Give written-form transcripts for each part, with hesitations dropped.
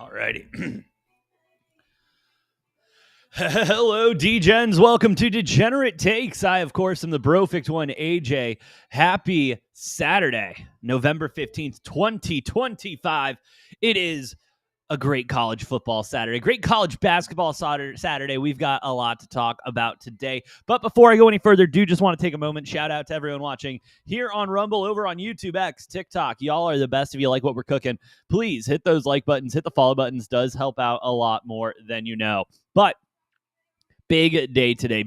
Alrighty. Hello, D-Gens. Welcome to Degenerate Takes. I, of course, am the Brofect one, AJ. Happy Saturday, November 15th, 2025. It is a great college football Saturday, great college basketball Saturday. We've got a lot to talk about today. But before I go any further, just want to take a moment. Shout out to everyone watching here on Rumble, over on YouTube, X, TikTok. Y'all are the best. If you like what we're cooking, please hit those like buttons, hit the follow buttons. Does help out a lot more than you know. But big day today.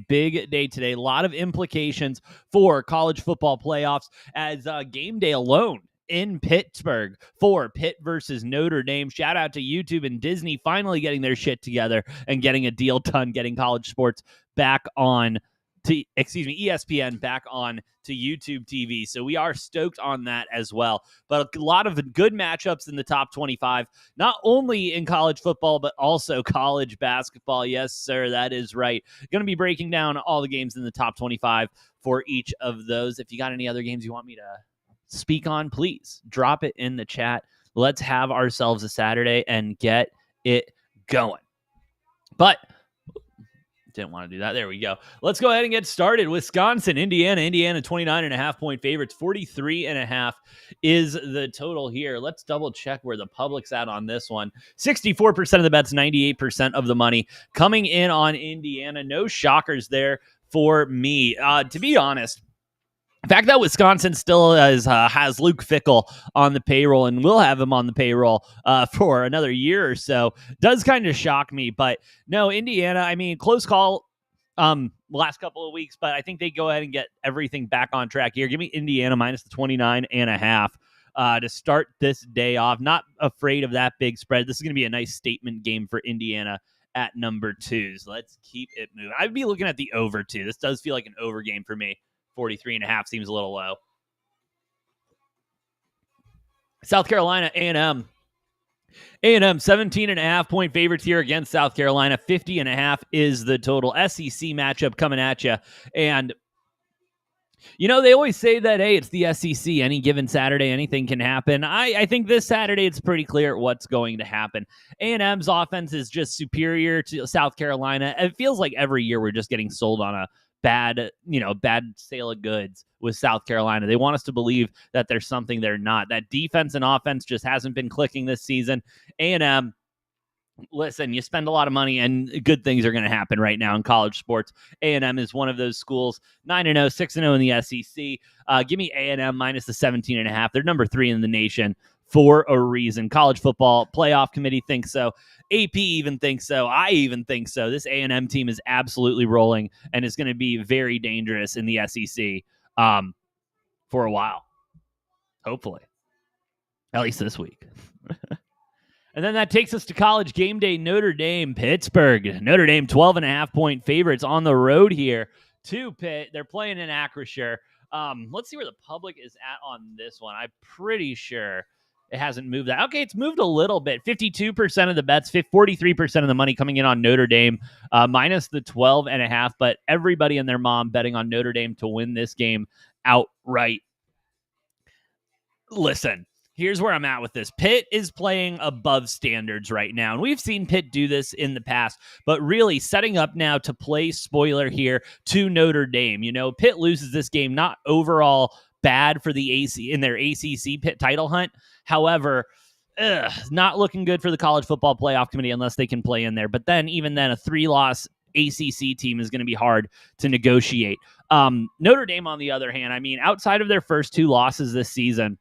A lot of implications for college football playoffs as game day alone in Pittsburgh for Pitt versus Notre Dame. Shout out to YouTube and Disney finally getting their shit together and getting a deal done, getting college sports back on to, ESPN back on to YouTube TV. So we are stoked on that as well. But a lot of good matchups in the top 25, not only in college football, but also college basketball. Yes, sir, that is right. Going to be breaking down all the games in the top 25 for each of those. If you got any other games you want me to speak on, please drop it in the chat. Let's have ourselves a Saturday and get it going. But didn't want to do that. There we go. Let's go ahead and get started. Wisconsin, Indiana 29.5 point favorites. 43.5 is the total here. Let's double check where the public's at on this one. 64% of the bets, 98% of the money coming in on Indiana. No shockers there for me. To be honest, the fact that Wisconsin still has Luke Fickell on the payroll and will have him on the payroll for another year or so does kind of shock me. But no, Indiana, I mean, close call last couple of weeks, but I think they go ahead and get everything back on track here. Give me Indiana minus the 29.5 to start this day off. Not afraid of that big spread. This is going to be a nice statement game for Indiana at number 2. So let's keep it moving. I'd be looking at the over 2. This does feel like an over game for me. 43.5 seems a little low. South Carolina, A&M. A&M, 17.5 point favorites here against South Carolina. 50.5 is the total. SEC matchup coming at you. And, you know, they always say that, hey, it's the SEC. Any given Saturday, anything can happen. I think this Saturday, it's pretty clear what's going to happen. A&M's offense is just superior to South Carolina. It feels like every year we're just getting sold on a bad sale of goods with South Carolina. They want us to believe that there's something they're not. That defense and offense just hasn't been clicking this season. A&M, listen, you spend a lot of money and good things are going to happen right now in college sports. A&M is one of those schools, 9-0, 6-0 in the SEC. Give me A&M minus the 17.5. They're number 3 in the nation for a reason. College football playoff committee thinks so. AP even thinks so. I even think so. This A&M team is absolutely rolling and is going to be very dangerous in the SEC for a while. Hopefully. At least this week. And then that takes us to college game day. Notre Dame, Pittsburgh. Notre Dame, 12.5 point favorites on the road here to Pitt. They're playing in Acrisure. Let's see where the public is at on this one. I'm pretty sure it hasn't moved that. Okay, it's moved a little bit. 52% of the bets, 43% of the money coming in on Notre Dame, minus the 12.5. But everybody and their mom betting on Notre Dame to win this game outright. Listen, here's where I'm at with this. Pitt is playing above standards right now, and we've seen Pitt do this in the past, but really setting up now to play spoiler here to Notre Dame. You know, Pitt loses this game, not overall bad for the AC in their ACC Pitt title hunt. However, not looking good for the college football playoff committee unless they can play in there. But then, even then, a 3-loss ACC team is going to be hard to negotiate. Notre Dame, on the other hand, I mean, outside of their first 2 losses this season,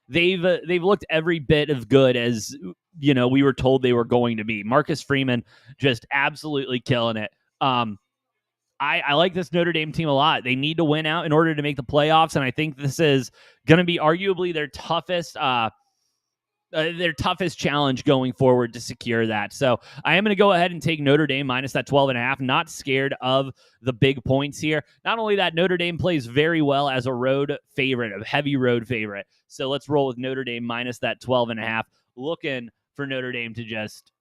they've looked every bit of good as, you know, we were told they were going to be. Marcus Freeman just absolutely killing it. I like this Notre Dame team a lot. They need to win out in order to make the playoffs, and I think this is going to be arguably their toughest challenge going forward to secure that. So I am going to go ahead and take Notre Dame minus that 12.5. Not scared of the big points here. Not only that, Notre Dame plays very well as a road favorite, a heavy road favorite. So let's roll with Notre Dame minus that 12.5. Looking for Notre Dame to just,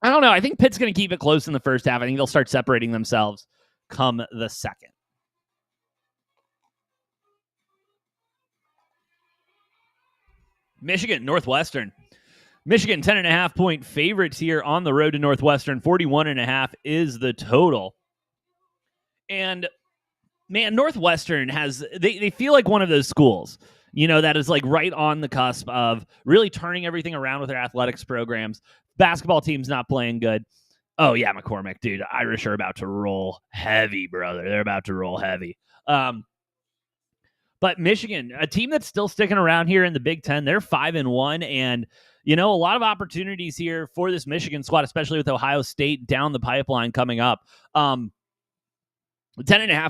I don't know. I think Pitt's going to keep it close in the first half. I think they'll start separating themselves come the second. Michigan, Northwestern. Michigan, 10.5-point favorites here on the road to Northwestern. 41.5 is the total. And, man, Northwestern they feel like one of those schools, that is like right on the cusp of really turning everything around with their athletics programs. Basketball team's not playing good. Oh, yeah, McCormick, dude. Irish are about to roll heavy, brother. They're about to roll heavy. But Michigan, a team that's still sticking around here in the Big Ten, they're 5-1, and a lot of opportunities here for this Michigan squad, especially with Ohio State down the pipeline coming up. 10.5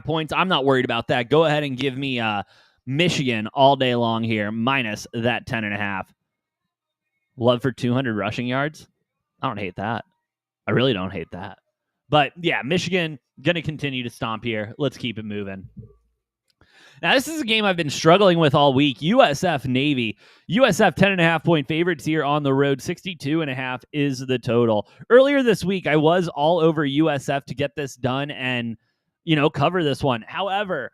points, I'm not worried about that. Go ahead and give me Michigan all day long here, minus that 10.5. Love for 200 rushing yards. I don't hate that. I really don't hate that. But, yeah, Michigan going to continue to stomp here. Let's keep it moving. Now, this is a game I've been struggling with all week. USF Navy. USF 10.5-point favorites here on the road. 62.5 is the total. Earlier this week, I was all over USF to get this done and, cover this one. However,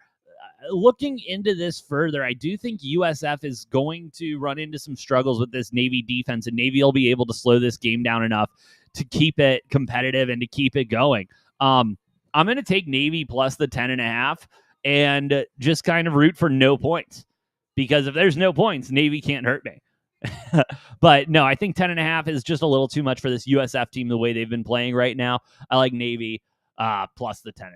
looking into this further, I do think USF is going to run into some struggles with this Navy defense, and Navy will be able to slow this game down enough to keep it competitive and to keep it going. I'm going to take Navy plus the 10.5. and just kind of root for no points, because if there's no points, Navy can't hurt me. But no, I think 10.5 is just a little too much for this USF team the way they've been playing right now. I like Navy plus the 10.5.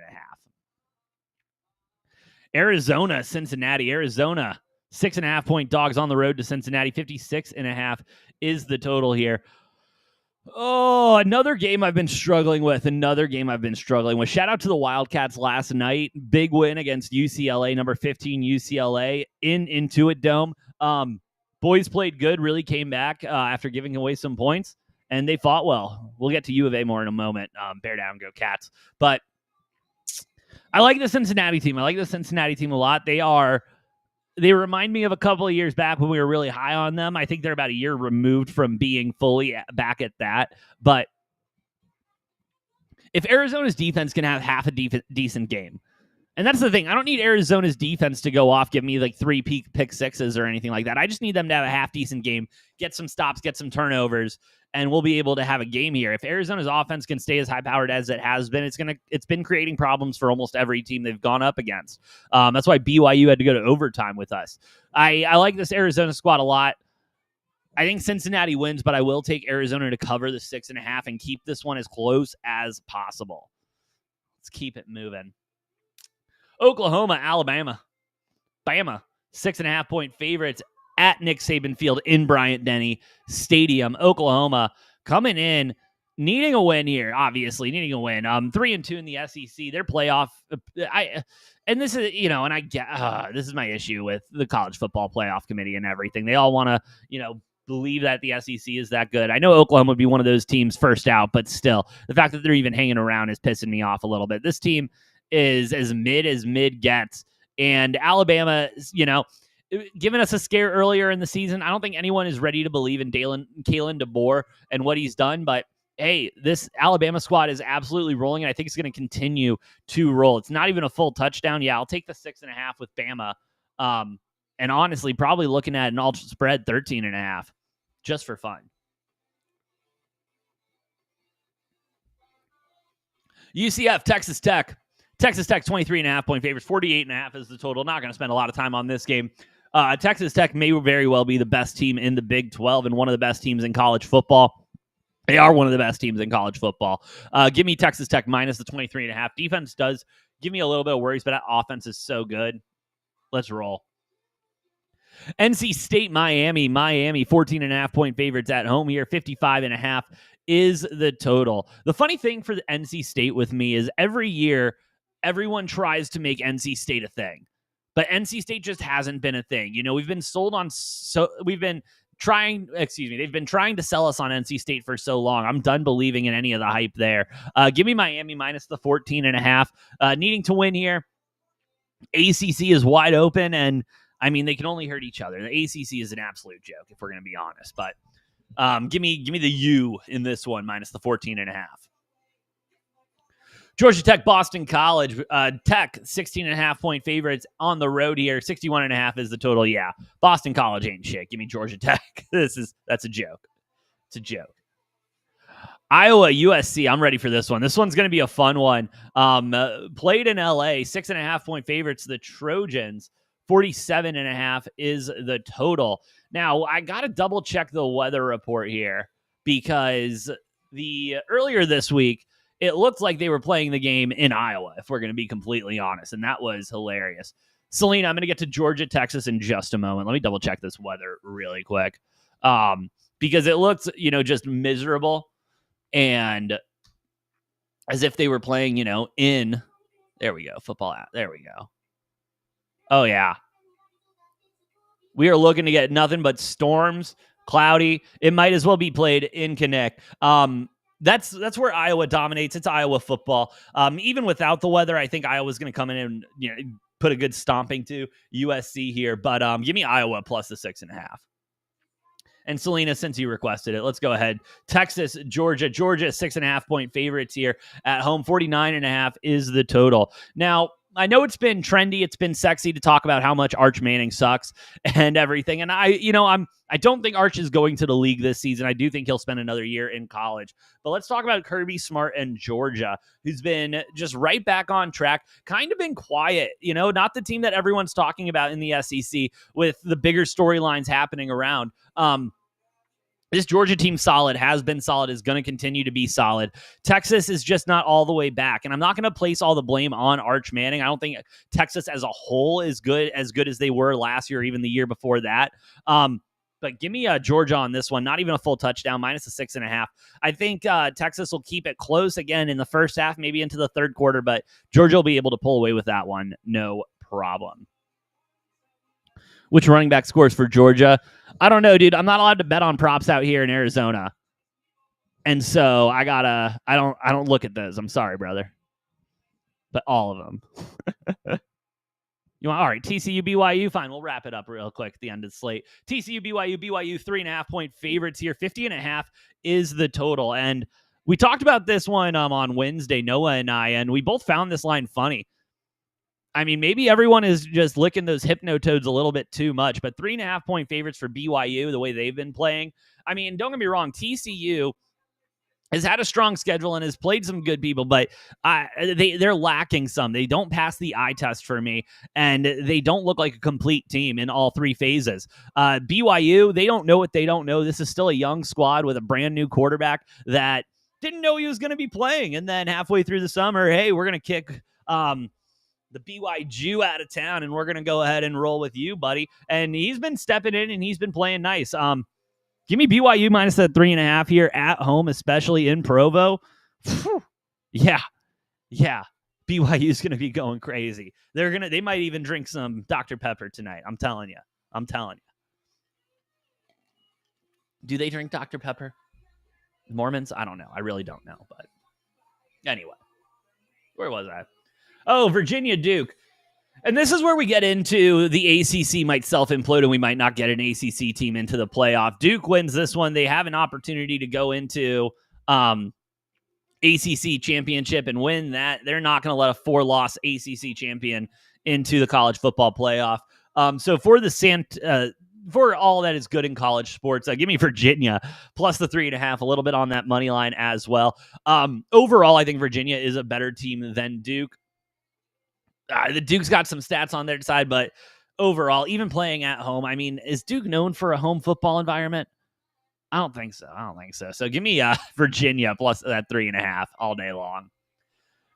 Arizona, Cincinnati. Arizona, 6.5-point dogs on the road to Cincinnati. 56.5 is the total here. Oh, another game I've been struggling with. Shout out to the Wildcats last night. Big win against UCLA, number 15 UCLA in Intuit Dome. Boys played good, really came back after giving away some points, and they fought well. We'll get to U of A more in a moment. Bear down, go Cats. But I like the Cincinnati team. I like the Cincinnati team a lot. They remind me of a couple of years back when we were really high on them. I think they're about a year removed from being fully back at that. But if Arizona's defense can have half a decent game, and that's the thing, I don't need Arizona's defense to go off, give me like 3 pick sixes or anything like that. I just need them to have a half decent game, get some stops, get some turnovers, and we'll be able to have a game here. If Arizona's offense can stay as high-powered as it has been, it's been creating problems for almost every team they've gone up against. That's why BYU had to go to overtime with us. I like this Arizona squad a lot. I think Cincinnati wins, but I will take Arizona to cover the 6.5 and keep this one as close as possible. Let's keep it moving. Oklahoma, Alabama. Bama, 6.5-point favorites at Nick Saban Field in Bryant-Denny Stadium. Oklahoma coming in, needing a win here, obviously, needing a win. 3-2 in the SEC. Their playoff, and this is, and I get, this is my issue with the college football playoff committee and everything. They all want to, believe that the SEC is that good. I know Oklahoma would be one of those teams first out, but still, the fact that they're even hanging around is pissing me off a little bit. This team is as mid gets, and Alabama, giving us a scare earlier in the season. I don't think anyone is ready to believe in Kalen DeBoer and what he's done, but hey, this Alabama squad is absolutely rolling, and I think it's going to continue to roll. It's not even a full touchdown. Yeah, I'll take the 6.5 with Bama. And honestly, probably looking at an ultra spread 13.5 just for fun. UCF, Texas Tech. Texas Tech, 23.5-point favorites. 48.5 is the total. Not going to spend a lot of time on this game. Texas Tech may very well be the best team in the Big 12 and one of the best teams in college football. They are one of the best teams in college football. Give me Texas Tech minus the 23.5. Defense does give me a little bit of worries, but that offense is so good. Let's roll. NC State, Miami, 14.5-point favorites at home here. 55.5 is the total. The funny thing for the NC State with me is every year, everyone tries to make NC State a thing, but NC State just hasn't been a thing. We've been sold on, they've been trying to sell us on NC State for so long. I'm done believing in any of the hype there. Give me Miami minus the 14.5. Needing to win here. ACC is wide open, and they can only hurt each other. The ACC is an absolute joke, if we're going to be honest. But give me the U in this one, minus the 14.5. Georgia Tech, Boston College. Tech, 16.5-point favorites on the road here. 61.5 is the total. Yeah, Boston College ain't shit. Give me Georgia Tech. That's a joke. It's a joke. Iowa, USC. I'm ready for this one. This one's going to be a fun one. Played in LA, 6.5-point favorites. The Trojans, 47.5 is the total. Now, I got to double check the weather report here because earlier this week, it looked like they were playing the game in Iowa, if we're going to be completely honest, and that was hilarious. Selena, I'm going to get to Georgia, Texas in just a moment. Let me double check this weather really quick because it looks, just miserable. And as if they were playing, in, there we go, football out. There we go. Oh, yeah. We are looking to get nothing but storms, cloudy. It might as well be played in Connect. That's where Iowa dominates. It's Iowa football. Even without the weather, I think Iowa's going to come in and put a good stomping to USC here. But give me Iowa plus the 6.5. And Selena, since you requested it, let's go ahead. Texas, Georgia, 6.5-point favorites here at home. 49.5 is the total. Now, I know it's been trendy. It's been sexy to talk about how much Arch Manning sucks and everything. And I don't think Arch is going to the league this season. I do think he'll spend another year in college. But let's talk about Kirby Smart and Georgia, who's been just right back on track, kind of been quiet, not the team that everyone's talking about in the SEC with the bigger storylines happening around. This Georgia team has been solid, is going to continue to be solid. Texas is just not all the way back, and I'm not going to place all the blame on Arch Manning. I don't think Texas as a whole is as good as they were last year, or even the year before that. But give me Georgia on this one. Not even a full touchdown, minus a 6.5. I think Texas will keep it close again in the first half, maybe into the third quarter, but Georgia will be able to pull away with that one. No problem. Which running back scores for Georgia? I don't know, dude. I'm not allowed to bet on props out here in Arizona. And so I don't look at those. I'm sorry, brother. But all of them. All right, TCU, BYU, fine. We'll wrap it up real quick at the end of the slate. TCU, BYU, 3.5-point favorites here. 50.5 is the total. And we talked about this one on Wednesday, Noah and I, and we both found this line funny. I mean, maybe everyone is just licking those hypnotoads a little bit too much, but 3.5-point favorites for BYU, the way they've been playing. I mean, don't get me wrong, TCU has had a strong schedule and has played some good people, but they're lacking some. They don't pass the eye test for me, and they don't look like a complete team in all three phases. BYU, they don't know what they don't know. This is still a young squad with a brand new quarterback that didn't know he was going to be playing, and then halfway through the summer, hey, we're going to kick the BY Jew out of town, and we're going to go ahead and roll with you, buddy. And he's been stepping in, and he's been playing nice. Give me BYU minus that 3.5 here at home, especially in Provo. Whew. Yeah. BYU is going to be going crazy. They might even drink some Dr. Pepper tonight. I'm telling you. Do they drink Dr. Pepper? Mormons? I don't know. I really don't know. But anyway, where was I? Oh, Virginia Duke. And this is where we get into the ACC might self-implode and we might not get an ACC team into the playoff. Duke wins this one. They have an opportunity to go into ACC championship and win that. They're not going to let a 4-loss ACC champion into the college football playoff. So for all that is good in college sports, give me Virginia plus the 3.5, a little bit on that money line as well. Overall, I think Virginia is a better team than Duke. The Duke's got some stats on their side, but overall, even playing at home, I mean, is Duke known for a home football environment? I don't think so. So give me Virginia plus that 3.5 all day long.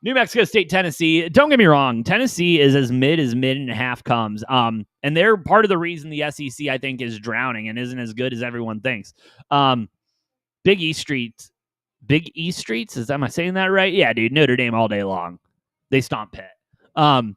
New Mexico State, Tennessee. Don't get me wrong. Tennessee is as mid and a half comes. And they're part of the reason the SEC, I think, is drowning and isn't as good as everyone thinks. Big East Streets. Am I saying that right? Yeah, dude. Notre Dame all day long. They stomp Pitt. I'm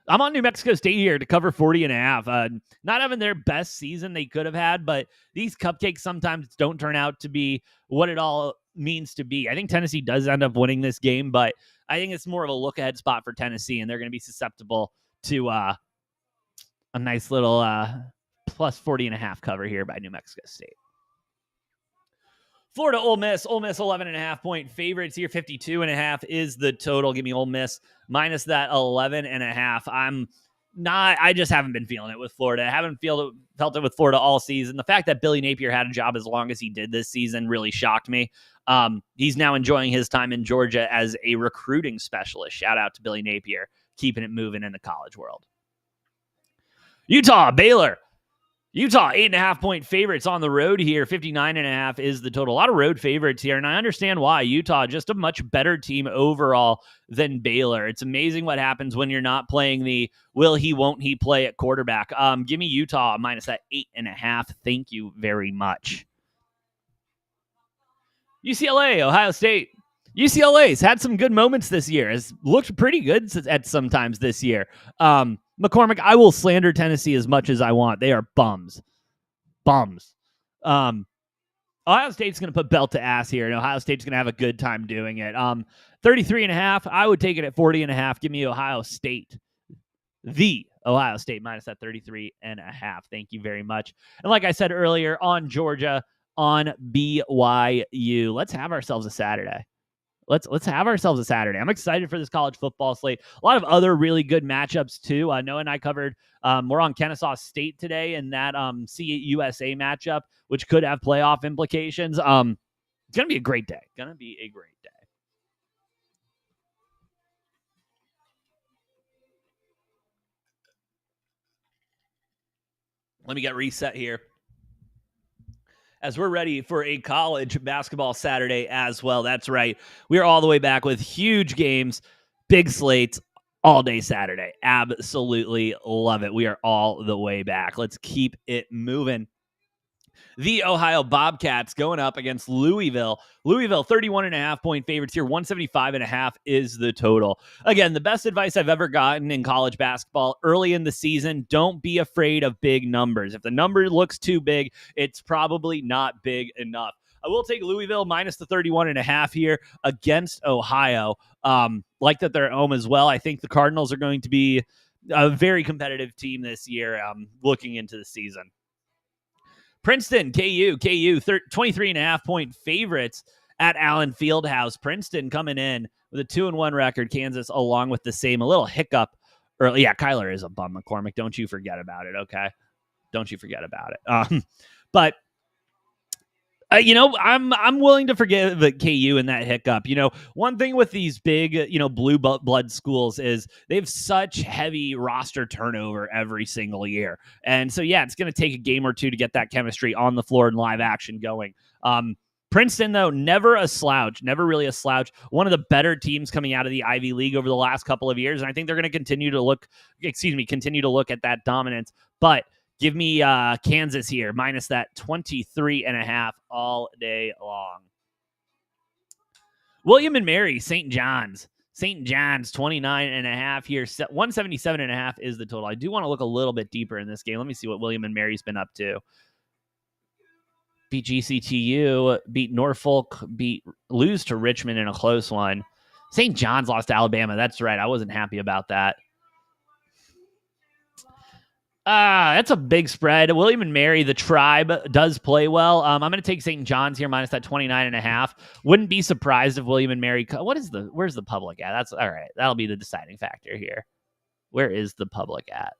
on New Mexico State here to cover 40.5. Not having their best season they could have had, but these cupcakes sometimes don't turn out to be what it all means to be. I think Tennessee does end up winning this game, but I think it's more of a look-ahead spot for Tennessee, and they're going to be susceptible to a nice little plus 40.5 cover here by New Mexico State. Florida, Ole Miss 11.5-point favorites here. 52.5 is the total. Give me Ole Miss minus that 11.5. I just haven't been feeling it with Florida. I haven't felt it with Florida all season. The fact that Billy Napier had a job as long as he did this season really shocked me. He's now enjoying his time in Georgia as a recruiting specialist. Shout out to Billy Napier, keeping it moving in the college world. Utah, Baylor. Utah, 8.5-point favorites on the road here. 59.5 is the total. A lot of road favorites here, and I understand why. Utah, just a much better team overall than Baylor. It's amazing what happens when you're not playing the will he, won't he play at quarterback. Give me Utah minus that 8.5. Thank you very much. UCLA, Ohio State. UCLA's had some good moments this year. Has looked pretty good at sometimes this year. McCormick, I will slander Tennessee as much as I want. They are bums. Ohio State's going to put belt to ass here, and Ohio State's going to have a good time doing it. 33.5, I would take it at 40.5. Give me Ohio State. The Ohio State minus that 33.5. Thank you very much. And like I said earlier, on Georgia, on BYU, let's have ourselves a Saturday. Let's have ourselves a Saturday. I'm excited for this college football slate. A lot of other really good matchups too. Noah and I covered. We're on Kennesaw State today in that CUSA matchup, which could have playoff implications. It's gonna be a great day. Let me get reset here, as we're ready for a college basketball Saturday as well. That's right. We are all the way back with huge games, big slates, all day Saturday. Absolutely love it. We are all the way back. Let's keep it moving. The Ohio Bobcats going up against Louisville. Louisville, 31.5-point favorites here. 175.5 is the total. Again, the best advice I've ever gotten in college basketball early in the season, don't be afraid of big numbers. If the number looks too big, it's probably not big enough. I will take Louisville minus the 31.5 here against Ohio. Like that they're at home as well. I think the Cardinals are going to be a very competitive team this year looking into the season. Princeton, KU, 23.5-point favorites at Allen Fieldhouse. Princeton coming in with a 2-1 record. Kansas along with the same. A little hiccup early. Yeah, Kyler is a bum, McCormick. Don't you forget about it, okay? Don't you forget about it. But I'm willing to forgive KU in that hiccup. One thing with these big, blue blood schools is they have such heavy roster turnover every single year. And so, yeah, it's going to take a game or two to get that chemistry on the floor and live action going. Princeton, though, never really a slouch. One of the better teams coming out of the Ivy League over the last couple of years. And I think they're going to continue to look at that dominance. But give me Kansas here, minus that 23.5 all day long. William and Mary, St. John's. St. John's, 29.5 here. 177.5 is the total. I do want to look a little bit deeper in this game. Let me see what William and Mary's been up to. Beat GCTU, beat Norfolk, lose to Richmond in a close one. St. John's lost to Alabama. That's right. I wasn't happy about that. That's a big spread. William and Mary, the Tribe, does play well. I'm going to take St. John's here, minus that 29.5. Wouldn't be surprised if William and Mary... Where's the public at? That's all right. That'll be the deciding factor here. Where is the public at?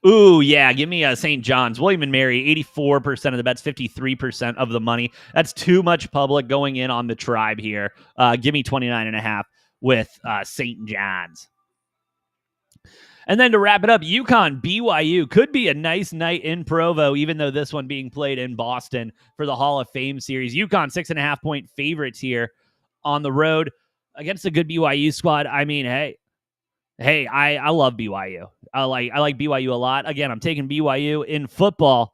Ooh, yeah, give me St. John's. William and Mary, 84% of the bets, 53% of the money. That's too much public going in on the Tribe here. Give me 29.5 with St. John's. And then to wrap it up, UConn, BYU could be a nice night in Provo, even though this one being played in Boston for the Hall of Fame series. UConn, 6.5-point favorites here on the road against a good BYU squad. I mean, hey, I love BYU. I like BYU a lot. Again, I'm taking BYU in football,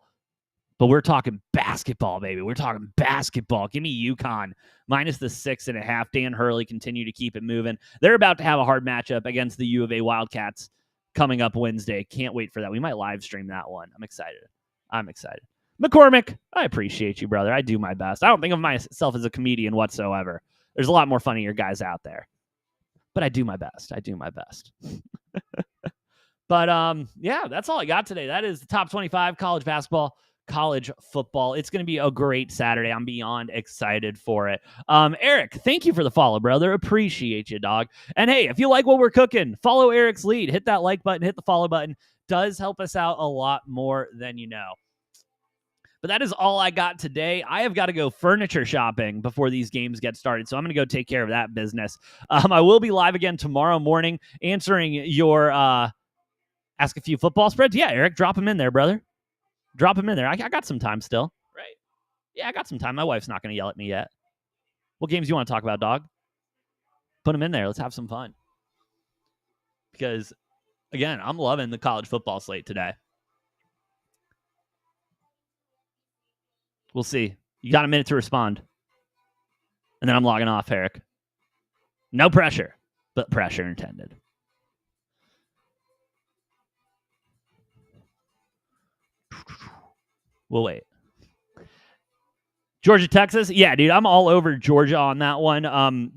but we're talking basketball, baby. We're talking basketball. Give me UConn minus the 6.5. Dan Hurley continue to keep it moving. They're about to have a hard matchup against the U of A Wildcats coming up Wednesday. Can't wait for that. We might live stream that one. I'm excited. McCormick, I appreciate you, brother. I do my best. I don't think of myself as a comedian whatsoever. There's a lot more funnier guys out there. But I do my best. But, yeah, that's all I got today. That is the top 25 college basketball college football. It's going to be a great Saturday. I'm beyond excited for it. Eric, thank you for the follow, brother. Appreciate you, dog. And hey, if you like what we're cooking, follow Eric's lead. Hit that like button, hit the follow button. Does help us out a lot more than you know. But that is all I got today. I have got to go furniture shopping before these games get started, so I'm going to go take care of that business. I will be live again tomorrow morning answering your Ask a Few football spreads. Yeah, Eric, drop them in there, brother. Drop them in there. I got some time still. Right. Yeah, I got some time. My wife's not going to yell at me yet. What games do you want to talk about, dog? Put them in there. Let's have some fun. Because, again, I'm loving the college football slate today. We'll see. You got a minute to respond. And then I'm logging off, Eric. No pressure, but pressure intended. We'll wait. Georgia, Texas. Yeah, dude, I'm all over Georgia on that one.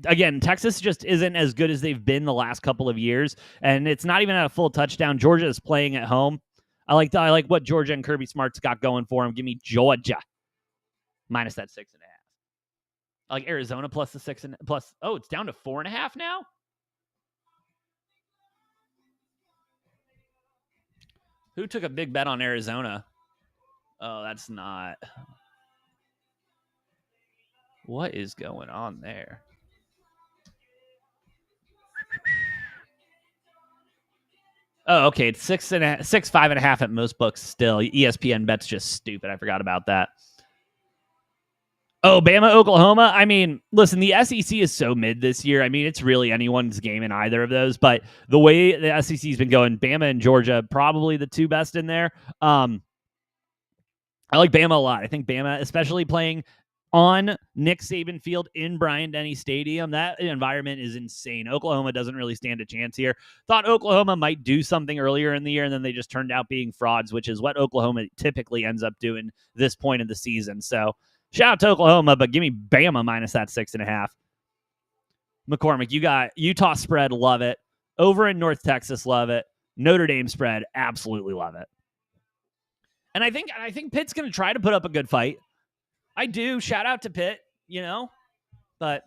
Again, Texas just isn't as good as they've been the last couple of years, and it's not even at a full touchdown. Georgia is playing at home. I like what Georgia and Kirby Smart's got going for them. Give me Georgia minus that 6.5. I like Arizona plus the 6 and plus. Oh, it's down to 4.5 now. Who took a big bet on Arizona? Oh, that's not. What is going on there? Oh, okay. It's 5.5 at most books still. ESPN bet's just stupid. I forgot about that. Oh, Bama, Oklahoma. I mean, listen, the SEC is so mid this year. I mean, it's really anyone's game in either of those. But the way the SEC's been going, Bama and Georgia, probably the two best in there. I like Bama a lot. I think Bama, especially playing on Nick Saban Field in Bryant-Denny Stadium, that environment is insane. Oklahoma doesn't really stand a chance here. Thought Oklahoma might do something earlier in the year, and then they just turned out being frauds, which is what Oklahoma typically ends up doing this point of the season. So shout out to Oklahoma, but give me Bama minus that 6.5. McCormick, you got Utah spread, love it. Over in North Texas, love it. Notre Dame spread, absolutely love it. And I think Pitt's going to try to put up a good fight. I do. Shout out to Pitt, but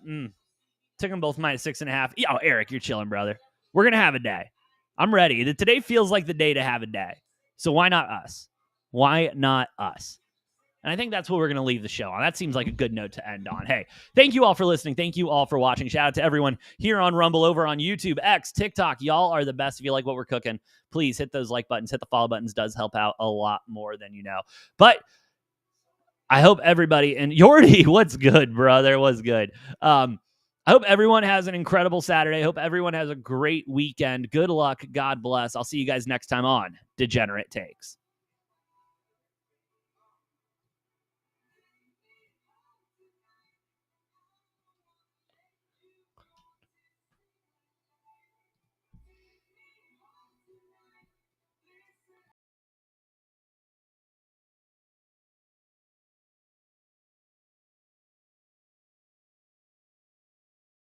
took them both minus 6.5. Yo, Eric, you're chilling, brother. We're going to have a day. I'm ready. Today feels like the day to have a day. So why not us? Why not us? And I think that's what we're going to leave the show on. That seems like a good note to end on. Hey, thank you all for listening. Thank you all for watching. Shout out to everyone here on Rumble, over on YouTube, X, TikTok. Y'all are the best. If you like what we're cooking, please hit those like buttons, hit the follow buttons. Does help out a lot more than you know. But I hope everybody, and Yordi, what's good, brother? What's good? I hope everyone has an incredible Saturday. I hope everyone has a great weekend. Good luck. God bless. I'll see you guys next time on Degenerate Takes.